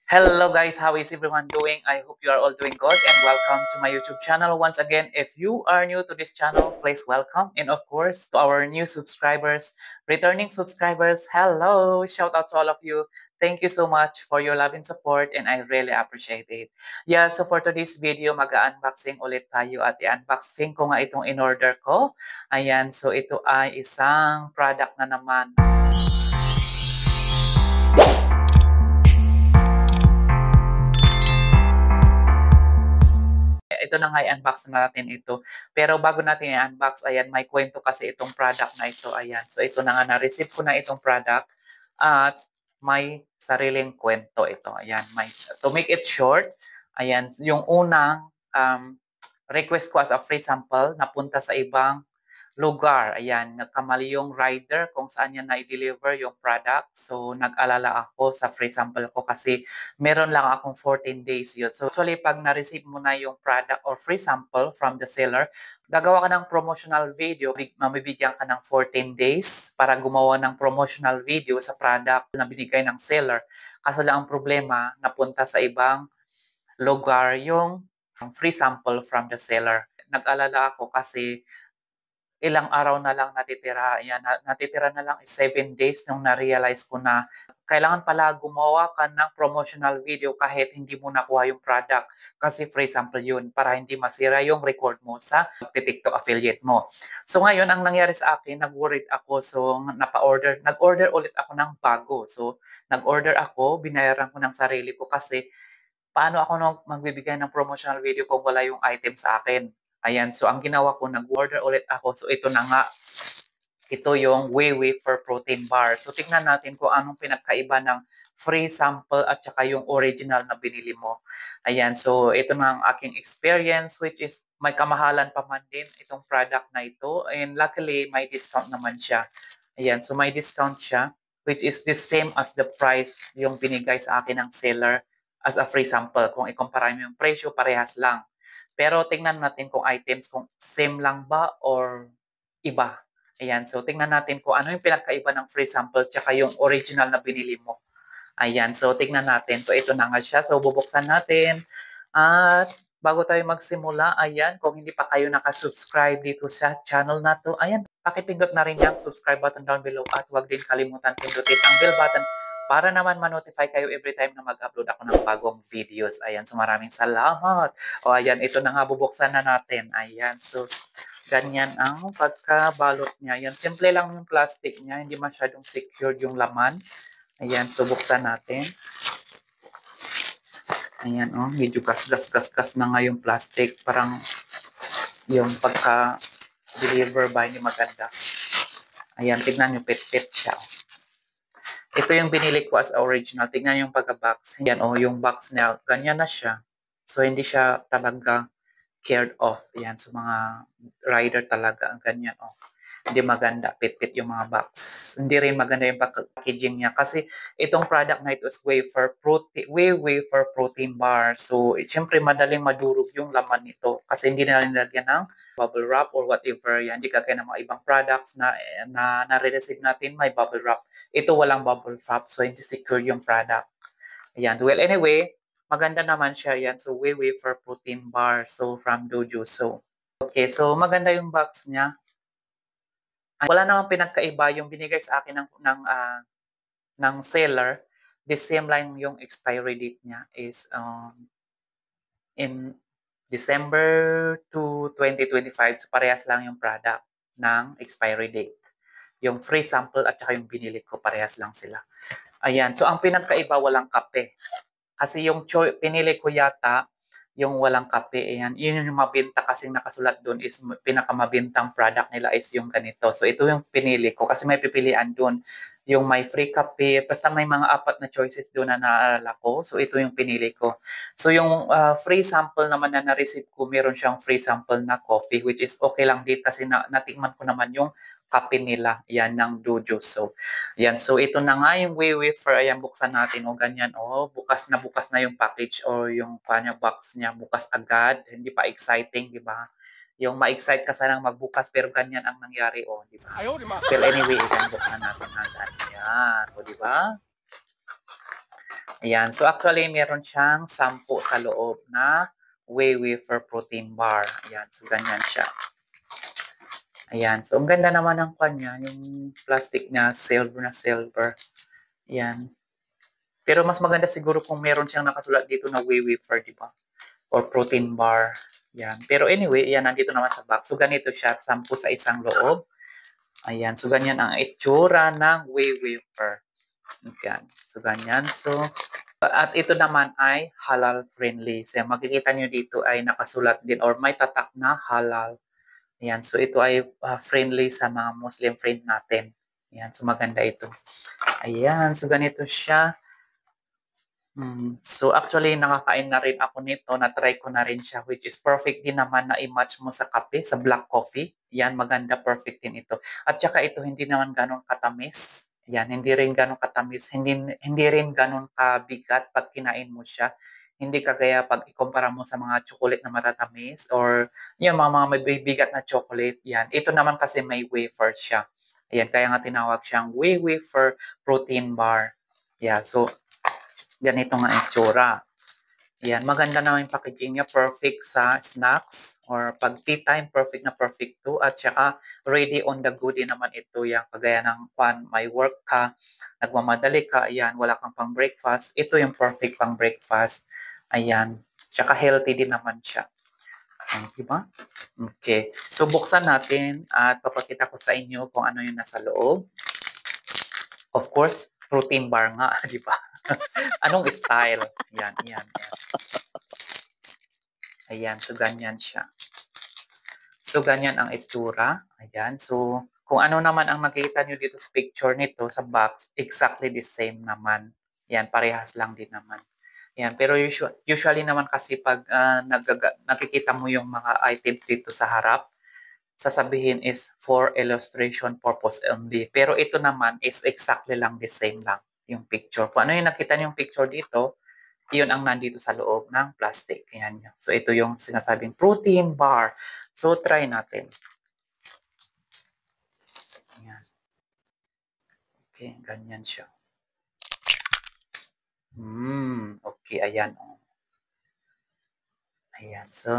Hello guys, how is everyone doing? I hope you are all doing good and welcome to my YouTube channel. Once again, if you are new to this channel, please welcome. And of course, to our new subscribers, returning subscribers, hello! Shout out to all of you. Thank you so much for your love and support and I really appreciate it. Yeah, so for today's video, mag-unboxing ulit tayo at i-unboxing ko nga itong in-order ko. Ayan, so ito ay isang product na naman. Ito na nga i-unbox na natin ito. Pero bago natin i-unbox, ayan, may kwento kasi itong product na ito. Ayan, so ito na nga, na-receive ko na itong product at may sariling kwento ito. Ayan, to make it short, ayan, yung unang request ko as a free sample, napunta sa ibang lugar. Ayan, nagkamali yung rider kung saan niya na-deliver yung product. So, nag-alala ako sa free sample ko kasi meron lang akong 14 days yun. So, actually, pag na-receive mo na yung product or free sample from the seller, gagawa ka ng promotional video, mamibigyan ka ng 14 days para gumawa ng promotional video sa product na binigay ng seller. Kaso lang ang problema, napunta sa ibang lugar yung free sample from the seller. Nag-alala ako kasi ilang araw na lang natitira. Yan, natitira na lang is 7 days nung na-realize ko na kailangan pala gumawa ka ng promotional video kahit hindi mo nakuha yung product kasi free sample yun para hindi masira yung record mo sa TikTok affiliate mo. So ngayon, ang nangyari sa akin, nag-worried ako. So nag-order ulit ako ng bago. So nag-order ako, binayaran ko ng sarili ko kasi paano ako magbibigay ng promotional video kung wala yung item sa akin. Ayan, so ang ginawa ko, nag-order ulit ako. So ito na nga, ito yung Wafer Protein Bar. So tingnan natin kung anong pinagkaiba ng free sample at saka yung original na binili mo. Ayan, so ito na ang aking experience which is may kamahalan pa man din itong product na ito. And luckily, may discount naman siya. Ayan, so may discount siya which is the same as the price yung binigay sa akin ng seller as a free sample. Kung ikumpara mo yung presyo, parehas lang. Pero tingnan natin kung items, kung same lang ba or iba. Ayan, so tingnan natin kung ano yung pinagkaiba ng free sample tsaka yung original na binili mo. Ayan, so tingnan natin. So ito na nga siya. So bubuksan natin. At bago tayo magsimula, ayan, kung hindi pa kayo nakasubscribe dito sa channel na to, ayan, pakipindot na rin yung subscribe button down below at huwag din kalimutan pindutin ang bell button para naman ma-notify kayo every time na mag-upload ako ng bagong videos. Ayan, so maraming salamat. O ayan, ito na nga, bubuksan na natin. Ayan, so ganyan ang pagkabalot niya. Ayan, simple lang yung plastic niya, hindi masyadong secured yung laman. Ayan, so buksan natin. Ayan, oh, medyo gas na nga yung plastic. Parang yung pagka-deliver ba, hindi maganda. Ayan, tignan nyo, pit-pit siya. Ito yung binili ko as original. Tignan yung pagka-box. Yan, oh, yung box niya, ganyan na siya. So, hindi siya talaga cared off. Yan, so mga rider talaga, ganyan, oh. Hindi maganda, pit-pit yung mga box. Hindi rin maganda yung packaging niya kasi itong product na ito is wafer protein bar. So, siyempre madaling madurog yung laman nito kasi hindi na nilagyan ng bubble wrap or whatever. Yan, hindi kagaya ng mga ibang products na nare-receive natin may bubble wrap. Ito walang bubble wrap, so hindi secure yung product. Ayan. Well, anyway, maganda naman siya. Yan. So, wafer protein bar. So, from Dojo. So, okay. So, maganda yung box niya. Wala namang pinagkaiba yung binigay sa akin ng seller. The same line yung expiry date niya is in December 2, 2025. So, parehas lang yung product ng expiry date. Yung free sample at saka yung binili ko, parehas lang sila. Ayan. So, ang pinagkaiba, walang kape. Kasi yung pinili ko yata, yung walang kape, ayan, yun yung mabenta kasing nakasulat doon is pinakamabintang product nila is yung ganito. So, ito yung pinili ko kasi may pipilian doon. Yung may free kape, basta may mga apat na choices doon na naalala ko. So, ito yung pinili ko. So, yung free sample naman na na-receive ko, meron siyang free sample na coffee, which is okay lang din kasi natikman ko naman yung kape nila, yan, ng Dojo. So, yan. So, ito na nga yung wafer. Ayan, buksan natin. O, ganyan. O, bukas na yung package or yung kanya box niya. Bukas agad. Hindi pa exciting, di ba? Yung ma-excite ka sanang magbukas pero ganyan ang nangyari. O, di ba? Well, anyway, buksan natin agad. Yan. O, di ba? Ayan. So, actually, meron siyang 10 sa loob na whey wafer protein bar. Ayan. So, ganyan siya. Ayan. So, ang ganda naman ng kanya. Yung plastic niya, silver na silver. Ayan. Pero mas maganda siguro kung meron siyang nakasulat dito na whey wafer, di ba? Or protein bar. Ayan. Pero anyway, ayan, nandito naman sa box. So, ganito siya. 10 sa isang loob. Ayan. So, ganyan ang itsura ng whey wafer. Ayan. So, ganyan. So, at ito naman ay halal friendly. So, makikita nyo dito ay nakasulat din or may tatak na halal. Ayan. So, ito ay friendly sa mga Muslim friend natin. Ayan. So, maganda ito. Ayan. So, ganito siya. So, actually, nakakain na rin ako nito. Na-try ko na rin siya, which is perfect din naman na i-match mo sa kape, sa black coffee. Yan, maganda, perfect din ito. At saka ito, hindi naman ganun katamis. Yan, hindi rin ganun katamis. Hindi rin ganun kabigat pag kinain mo siya. Hindi kagaya pag ikumpara mo sa mga chocolate na matatamis or yung mga may bigat na chocolate. Yan, ito naman kasi may wafer siya. Ayan, kaya nga tinawag siyang whey wafer protein bar. Yeah, so ganito nga itsura. Yan, maganda naman yung packaging niya, perfect sa snacks or pag tea time, perfect na perfect to. At saka ready on the go din naman ito, yan, kagaya ng may work ka, nagmamadali ka, ayan, wala kang pang breakfast, ito yung perfect pang breakfast. Ayan, saka healthy din naman siya. Diba? Okay. So, buksan natin at papakita ko sa inyo kung ano yung nasa loob. Of course, protein bar nga, di ba? Anong style? Yan, yan, yan. Ayan, so ganyan siya. So, ganyan ang itsura. Ayan, so kung ano naman ang nakita nyo dito sa picture nito, sa box, exactly the same naman. Yan, parehas lang din naman. Yan, pero usually naman kasi pag nakikita mo yung mga items dito sa harap, sasabihin is for illustration purpose only. Pero ito naman is exactly lang the same lang yung picture. Kung ano yung nakita niyo yung picture dito, yun ang nandito sa loob ng plastic. Yan. So, ito yung sinasabing protein bar. So, try natin. Yan. Okay, ganyan siya. Okay, ayan. Ayan. So,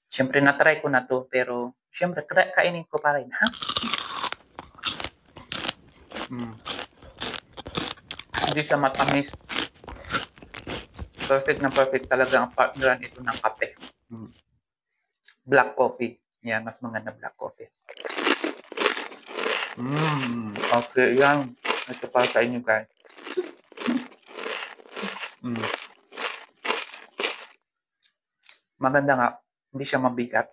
syempre na-try ko na to, pero syempre, kainin ko pa rin, ha? Hindi siya matamis. Perfect na perfect talaga ang partneran ito ng kape. Black coffee. Yan, mas maganda black coffee. Okay, yan. Ito para sa inyo, guys. Maganda nga. Hindi siya mabigat.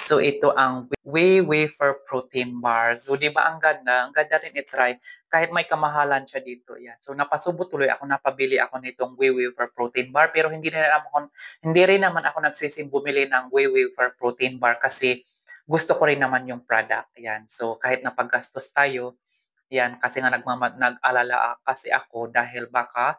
So, ito ang whey wafer protein bar. So, di ba ang ganda? Ang ganda rin i-try. Kahit may kamahalan siya dito. Yan. So, napasubo tuloy ako, napabili ako nitong whey wafer protein bar. Pero hindi rin naman ako nagsisim bumili ng whey wafer protein bar kasi gusto ko rin naman yung product. Yan. So, kahit napaggastos tayo, yan, kasi nga nag-alala kasi ako dahil baka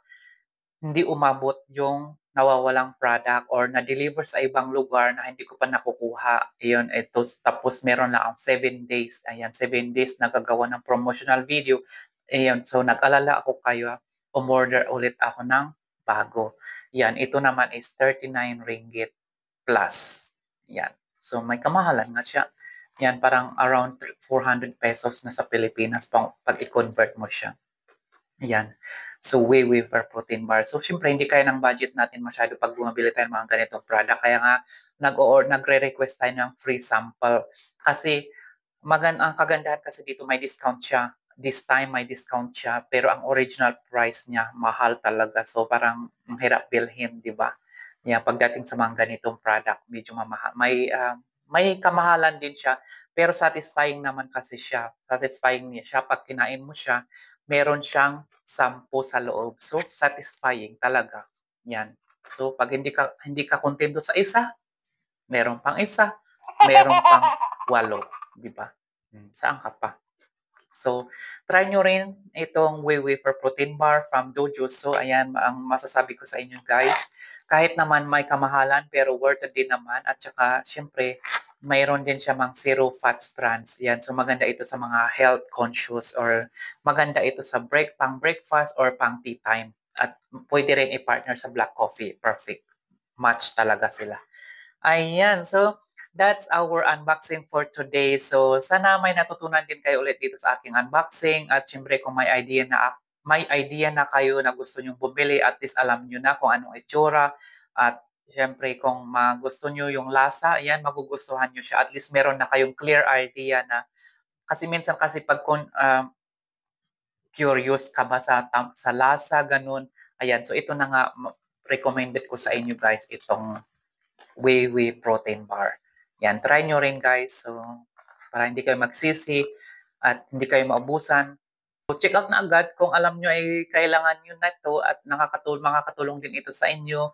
hindi umabot yung nawawalang product or na-deliver sa ibang lugar na hindi ko pa nakukuha. Ayun, ito, tapos meron lang ang 7 days. Ayan, 7 days nagagawa ng promotional video. Ayun, so nag-alala ako kayo, umorder ulit ako ng bago. Yan, ito naman is 39 ringgit plus. Yan. So may kamahalan nga siya. Yan, parang around 400 pesos na sa Pilipinas pag i-convert mo siya. Ayan. So, whey wafer protein bar. So, syempre, hindi kaya ng budget natin masyado pag bumabili tayo ng mga ganitong product. Kaya nga, nagre-request tayo ng free sample. Kasi, ang kagandahan kasi dito, may discount siya. This time, may discount siya. Pero ang original price niya, mahal talaga. So, parang hirap bilhin, di ba? Yeah, pagdating sa mga ganitong product, medyo mamahal. May kamahalan din siya, pero satisfying naman kasi siya. Satisfying niya siya. Pag kinain mo siya, meron siyang 10 sa loob. So, satisfying talaga. Yan. So, pag hindi ka kontento sa isa, meron pang isa, meron pang 8, di ba? Saan ka pa? So, try nyo rin itong Whey Wafer Protein Bar from Dojo. So, ayan ang masasabi ko sa inyo guys. Kahit naman may kamahalan, pero worth it din naman. At saka, syempre, mayroon din siya mang zero fats trans. Yan. So, maganda ito sa mga health conscious or maganda ito sa pang breakfast or pang tea time. At pwede rin i-partner sa black coffee. Perfect. Match talaga sila. Ayan. So, that's our unboxing for today. So, sana may natutunan din kayo ulit dito sa aking unboxing. At syempre, kung may idea na kayo na gusto nyong bumili, at least alam nyo na kung anong itsura. At syempre, kung gusto nyo yung lasa, ayan, magugustuhan nyo siya. At least meron na kayong clear idea na, kasi minsan kasi pag curious ka ba sa lasa, ganun. Ayan, so ito na nga, recommended ko sa inyo guys, itong Whey Protein Bar. Yan, try nyo rin guys. So, para hindi kayo magsisi at hindi kayo maubusan. So, check out na agad kung alam nyo ay kailangan nyo na ito at makakatulong din ito sa inyo.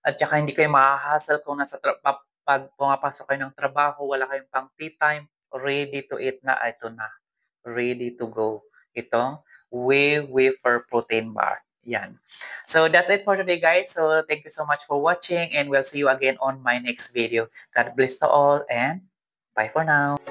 At saka hindi kayo mahahassle kung pag pumapasok kayo ng trabaho, wala kayong pang tea time, ready to eat na, ito na. Ready to go. Itong Whey Wafer Protein Bar. Yan. So that's it for today guys. So thank you so much for watching and we'll see you again on my next video. God bless to all and bye for now.